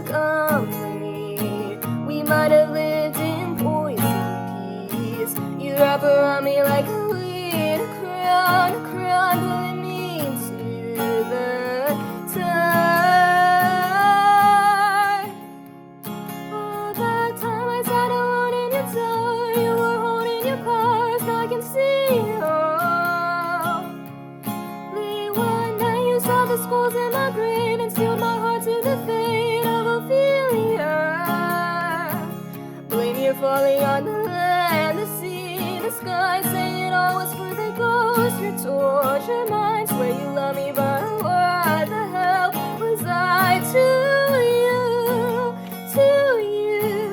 company. We might have lived in poison peace. You wrap around me like a weed, a crown pulling me to the tide. All that time I sat alone in your tower, you were holding your cards, now I can see it all. Late one night you saw the skulls in my grave and sealed my heart to the fate of Ophelia. Blame your folly on the land, the sea, the sky, say it all was for the ghost. Your torture mind, swear you love me, but what the hell was I to you, to you?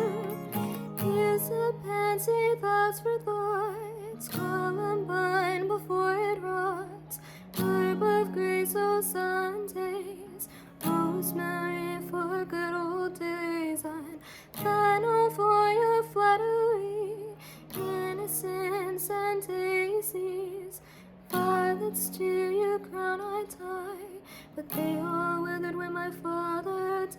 Here's a pansy, thoughts for thoughts, Columbine before it rots, herb of grace, oh Sundays, rosemary for good old days. I'm panel for your flattery, innocence and daisies, violets to your crown I tie, but they all withered when my father died.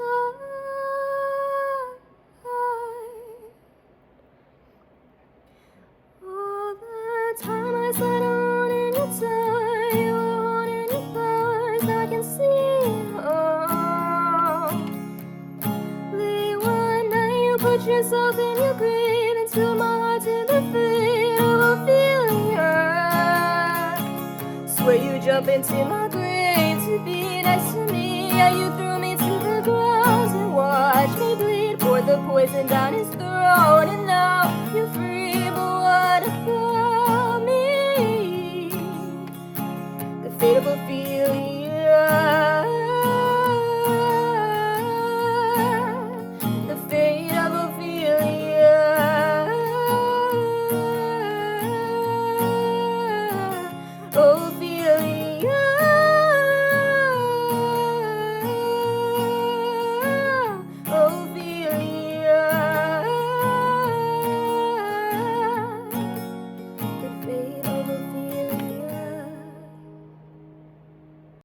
All the time I sat alone in your tower, you were holding your flowers, now I can see it all. Late one night you put yourself in your grave and sealed my heart to the fate of Ophelia. Swear you jump into my grave to be next to me, yeah, you threw me to the ground and watched me bleed, poured the poison down his throat, and now you're free, but what about me? The fate of Ophelia